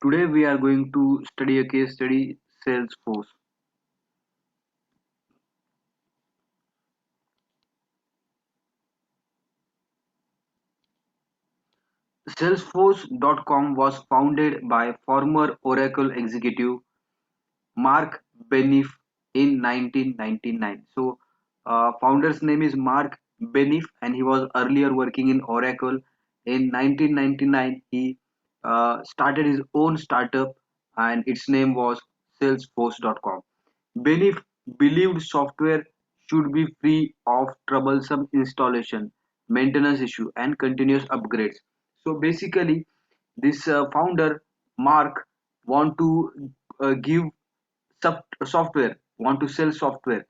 Today we are going to study a case study Salesforce. Salesforce.com was founded by former Oracle executive Mark Benioff in 1999. Founder's name is Mark Benioff, and he was earlier working in Oracle. In 1999, he started his own startup, and its name was Salesforce.com. Benioff believed software should be free of troublesome installation, maintenance issue, and continuous upgrades. So basically, this founder Mark want to give software, want to sell software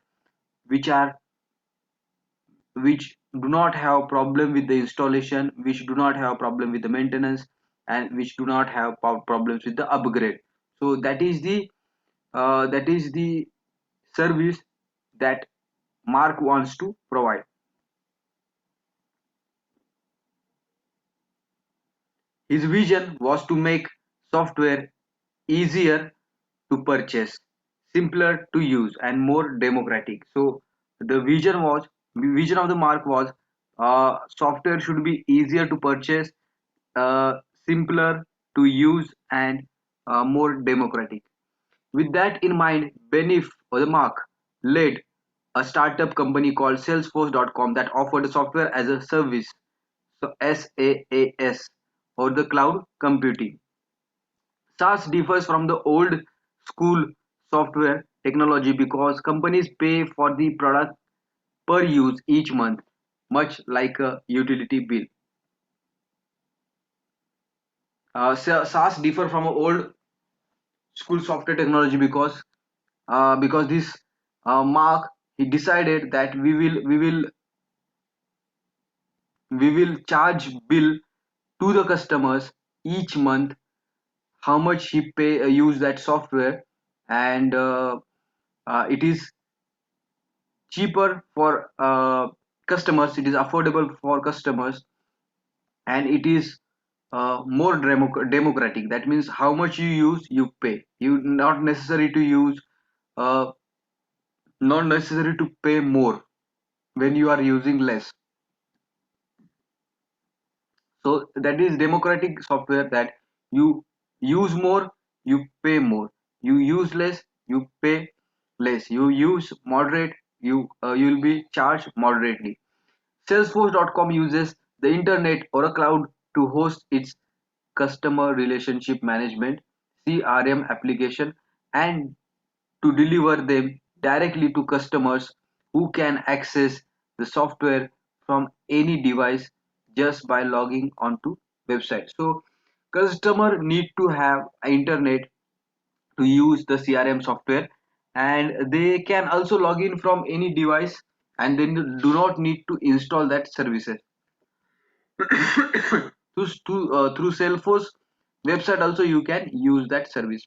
which are which do not have problem with the installation, which do not have problem with the maintenance, and which do not have problems with the upgrade. So that is the service that Mark wants to provide. His vision was to make software easier to purchase, simpler to use, and more democratic. So the vision of the Mark was software should be easier to purchase, uh, simpler to use, and more democratic. With that in mind, Benif or the Mark led a startup company called Salesforce.com that offered software as a service, so SaaS, or the cloud computing. SaaS differs from the old school software technology because companies pay for the product per use each month, much like a utility bill. SaaS differ from a old school software technology because this Mark he decided that we will charge bill to the customers each month how much he pay use that software, and it is cheaper for customers, it is affordable for customers, and it is more democratic. That means how much you use you pay, you not necessary to use uh, not necessary to pay more when you are using less. So that is democratic software, that you use more, you pay more, you use less, you pay less, you use moderate, you will be charged moderately. Salesforce.com uses the internet or a cloud to host its customer relationship management CRM application, and to deliver them directly to customers who can access the software from any device just by logging onto website. So customer need to have internet to use the CRM software, and they can also log in from any device, and then do not need to install that services. Through Salesforce website also you can use that service.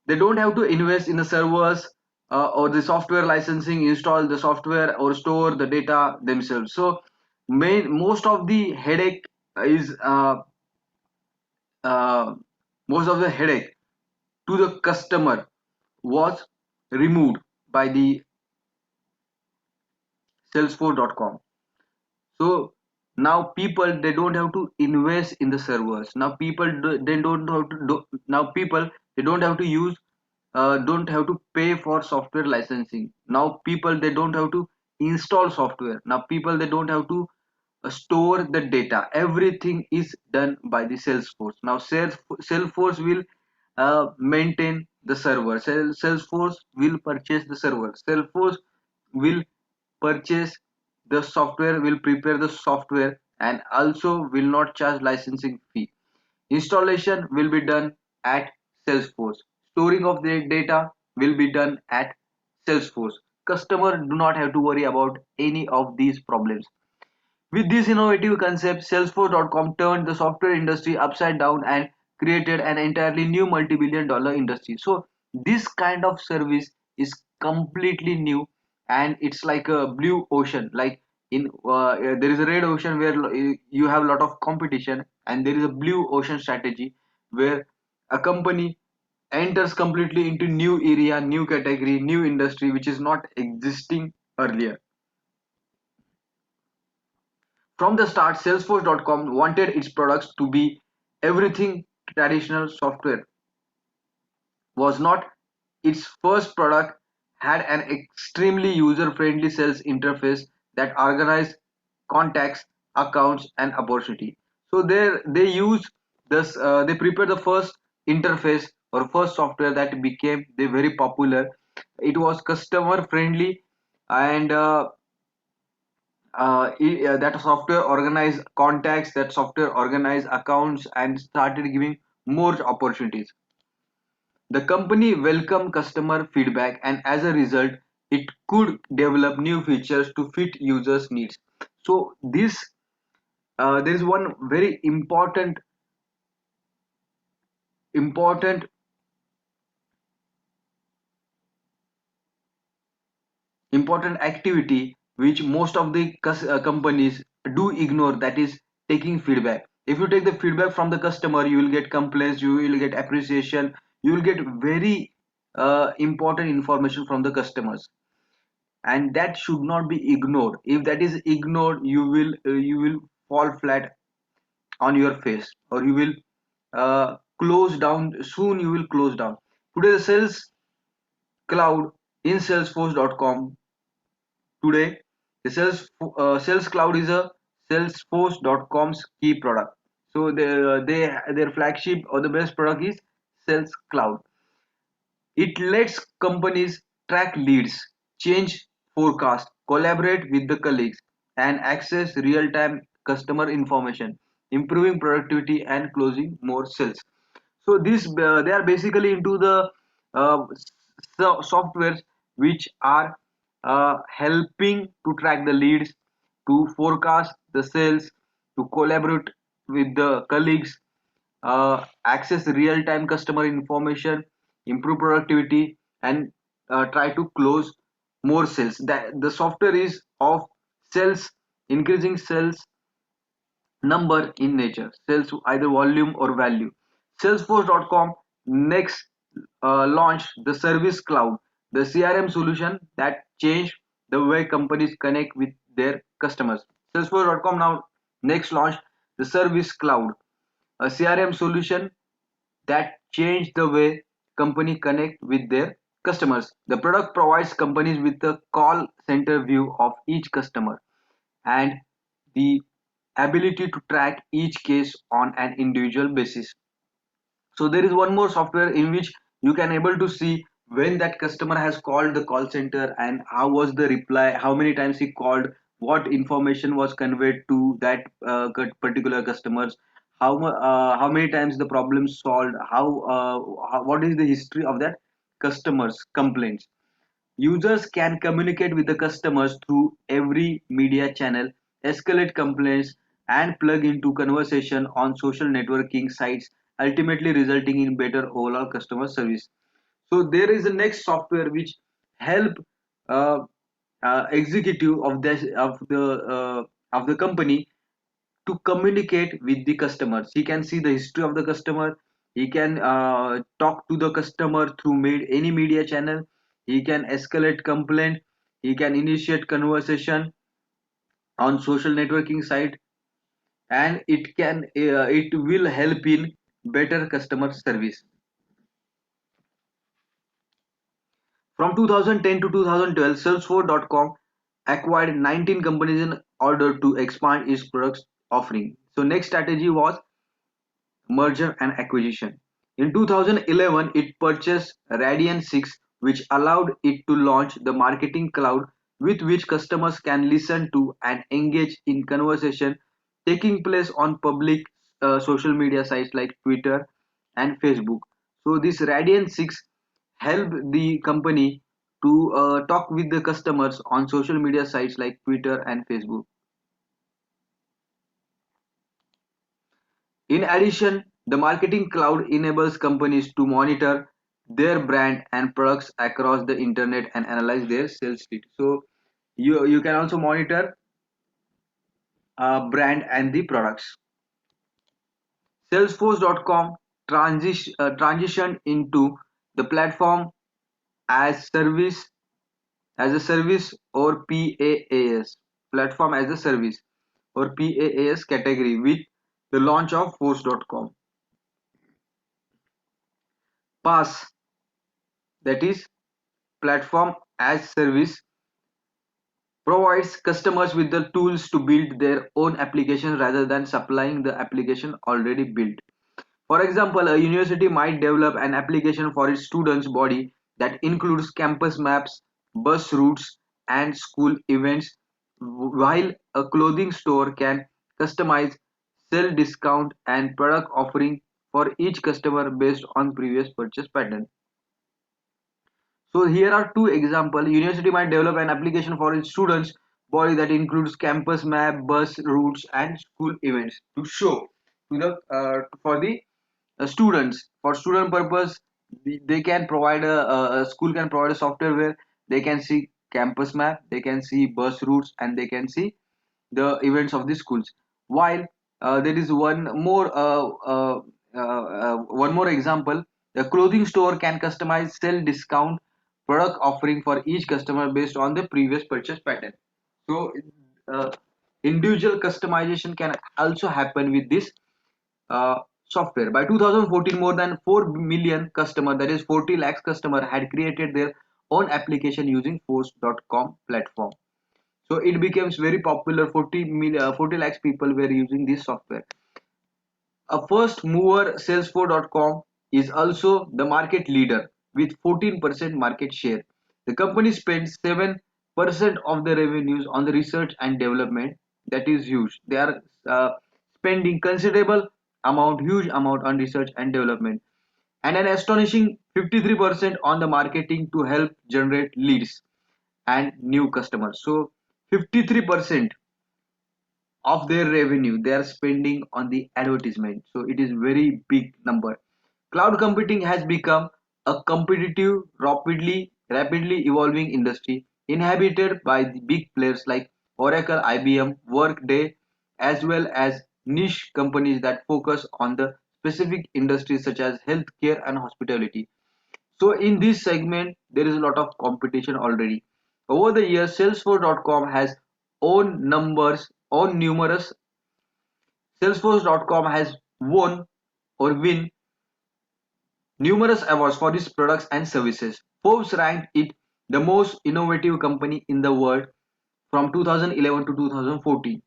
They don't have to invest in the servers or the software licensing, install the software or store the data themselves. So most of the headache is uh, most of the headache to the customer was removed by the salesforce.com. So now people they don't have to invest in the servers. Now they don't have to now people they don't have to pay for software licensing. Now people they don't have to install software. Now people they don't have to store the data. Everything is done by the Salesforce. Now Salesforce will maintain the server. Salesforce will purchase the server. Salesforce will purchase the software, will prepare the software, and also will not charge licensing fee. Installation will be done at Salesforce. Storing of the data will be done at Salesforce. Customer do not have to worry about any of these problems. With this innovative concept, Salesforce.com turned the software industry upside down and created an entirely new multi-billion-dollar industry. So this kind of service is completely new, and it's like a blue ocean. Like there is a red ocean where you have a lot of competition, and there is a blue ocean strategy where a company enters completely into new area, new category, new industry which is not existing earlier. From the start, Salesforce.com wanted its products to be everything traditional software was not. Its first product had an extremely user-friendly sales interface that organized contacts, accounts, and opportunity. So there they use this. They prepare the first interface or first software that became they very popular. It was customer friendly, and that software organized contacts, that software organized accounts, and started giving more opportunities. The company welcomed customer feedback, and as a result, it could develop new features to fit users' needs. So this there is one very important important activity which most of the companies do ignore, that is taking feedback. If you take the feedback from the customer, you will get complaints, you will get appreciation, you will get very important information from the customers, and that should not be ignored. If that is ignored, you will fall flat on your face, or you will close down soon. You will close down. Today the sales cloud in salesforce.com. Today the sales cloud is a salesforce.com's key product. So their flagship or the best product is sales cloud. It lets companies track leads, change forecast, collaborate with the colleagues, and access real-time customer information, improving productivity and closing more sales. So this they are basically into the uh, softwares which are helping to track the leads, to forecast the sales, to collaborate with the colleagues, access real-time customer information, improve productivity, and try to close more sales. That the software is of sales, increasing sales number in nature, sales either volume or value. Salesforce.com next launched the Service Cloud, the CRM solution that changed the way companies connect with their customers. Salesforce.com now next launched the Service Cloud, a CRM solution that changed the way company connect with their customers. The product provides companies with a call center view of each customer and the ability to track each case on an individual basis. So there is one more software in which you can able to see when that customer has called the call center and how was the reply, how many times he called, what information was conveyed to that particular customers, how many times the problem solved, what is the history of that customers complaints. Users can communicate with the customers through every media channel, escalate complaints, and plug into conversation on social networking sites, ultimately resulting in better overall customer service. So there is a next software which help uh, executive of the company to communicate with the customers. He can see the history of the customer. He can talk to the customer through any media channel. He can escalate complaint. He can initiate conversation on social networking site, and it will help in better customer service. From 2010 to 2012, Salesforce.com acquired 19 companies in order to expand its products offering. So next strategy was merger and acquisition. In 2011, it purchased Radian6, which allowed it to launch the marketing cloud with which customers can listen to and engage in conversation taking place on public social media sites like Twitter and Facebook. So this Radian6 helped the company to talk with the customers on social media sites like Twitter and Facebook. In addition, the Marketing Cloud enables companies to monitor their brand and products across the internet and analyze their sales feed. So you can also monitor brand and the products. Salesforce.com transitioned into the platform as service as a service or PaaS, platform as a service or PaaS category with the launch of Force.com. PaaS, that is platform as service, provides customers with the tools to build their own application rather than supplying the application already built. For example, a university might develop an application for its students' body that includes campus maps, bus routes, and school events, while a clothing store can customize, sell discount, and product offering for each customer based on previous purchase pattern. So here are two examples. University might develop an application for its students body that includes campus map, bus routes, and school events to show to the for the students. For student purpose, they can provide a school can provide a software where they can see campus map, they can see bus routes, and they can see the events of the schools. While there is one more example. The clothing store can customize sell discount product offering for each customer based on the previous purchase pattern. So uh, individual customization can also happen with this uh, software. By 2014, more than 4 million customer, that is 40 lakhs customer, had created their own application using Force.com platform. So it becomes very popular. 40 lakhs people were using this software. A first mover, Salesforce.com, is also the market leader with 14% market share. The company spends 7% of the revenues on the research and development. That is huge. They are spending considerable amount, huge amount on research and development, and an astonishing 53% on the marketing to help generate leads and new customers. So 53% of their revenue they are spending on the advertisement, so it is very big number. Cloud computing has become a competitive, rapidly evolving industry inhabited by the big players like Oracle, IBM, Workday, as well as niche companies that focus on the specific industries such as healthcare and hospitality. So in this segment, there is a lot of competition already. Over the years, Salesforce.com has owned numerous. Salesforce.com has win numerous awards for its products and services. Forbes ranked it the most innovative company in the world from 2011 to 2014.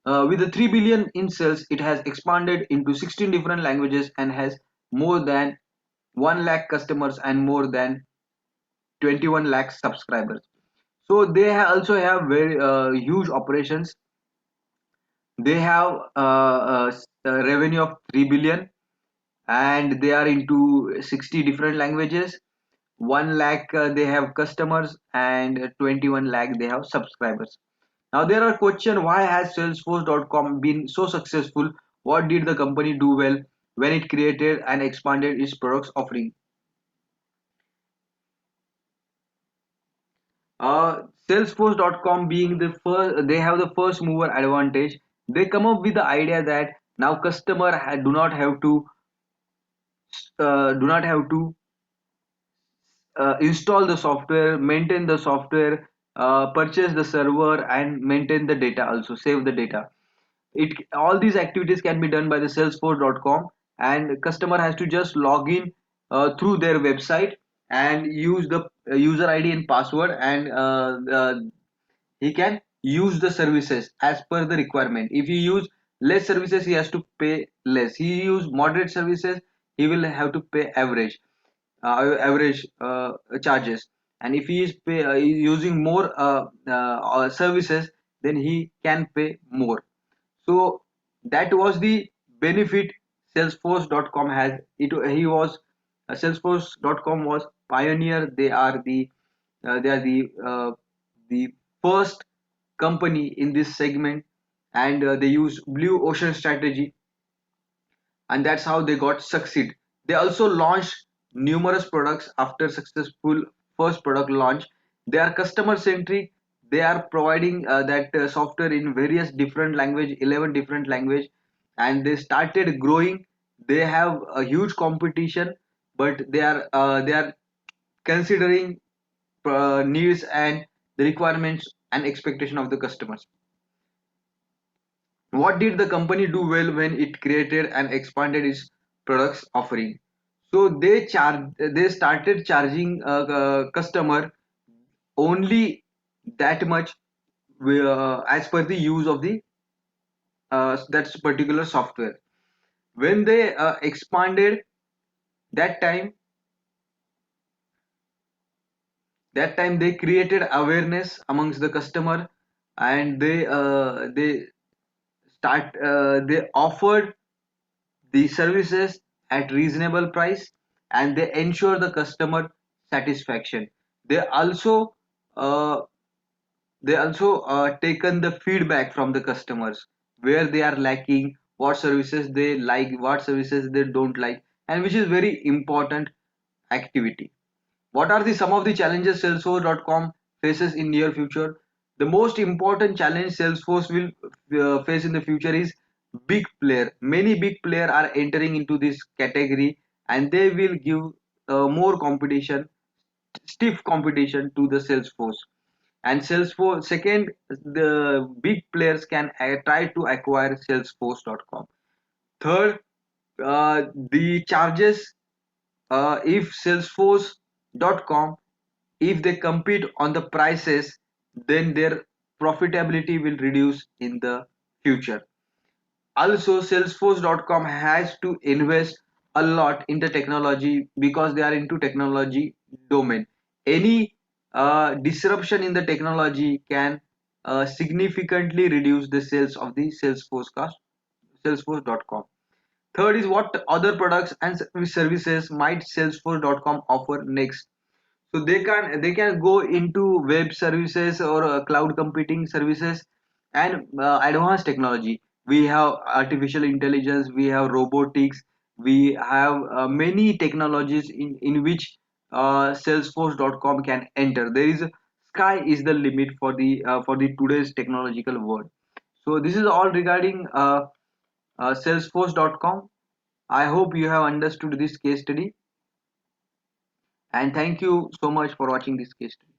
With the 3 billion in sales, it has expanded into 16 different languages and has more than 1 lakh customers and more than 21 lakh subscribers. So they also have very huge operations. They have a revenue of 3 billion and they are into 60 different languages. 1 lakh they have customers and 21 lakh they have subscribers. Now there are question, why has Salesforce.com been so successful? What did the company do well when it created and expanded its products offering? Salesforce.com being the first, they have the first mover advantage. They come up with the idea that now customer do not have to install the software, maintain the software, purchase the server, and maintain the data. Also save the data. It all these activities can be done by the Salesforce.com, and customer has to just log in through their website and use the user ID and password, and he can use the services as per the requirement. If he use less services, he has to pay less. He use moderate services, he will have to pay average charges. And if he is using more services, then he can pay more. So that was the benefit Salesforce.com has. He was Salesforce.com was pioneer. They are the first company in this segment, and they use blue ocean strategy, and that's how they got succeed. They also launched numerous products after successful first product launch. They are customer centric. They are providing that software in various different language, 11 different language, and they started growing they have a huge competition, but they are considering needs and the requirements and expectation of the customers. What did the company do well when it created and expanded its products offering? So they started charging customer only that much as per the use of the that particular software. When they expanded, that time they created awareness amongst the customer, and they offered the services at reasonable price, and they ensure the customer satisfaction. They also uh, taken the feedback from the customers, where they are lacking, what services they like, what services they don't like, and which is very important activity. What are the some of the challenges Salesforce.com faces in near future? The most important challenge Salesforce will face in the future is big player. Many big player are entering into this category, and they will give more competition, stiff competition to the Salesforce. And Salesforce, second, the big players can try to acquire Salesforce.com. Third, the charges, if Salesforce.com, if they compete on the prices, then their profitability will reduce in the future. Also, Salesforce.com has to invest a lot in the technology because they are into technology domain. Any disruption in the technology can significantly reduce the sales of the Salesforce.com. Third is, what other products and services might Salesforce.com offer next? So they can go into web services or cloud computing services and advanced technology. We have artificial intelligence, we have robotics, we have many technologies in which Salesforce.com can enter. There is sky is the limit for the today's technological world. So this is all regarding Salesforce.com. I hope you have understood this case study, and thank you so much for watching this case study.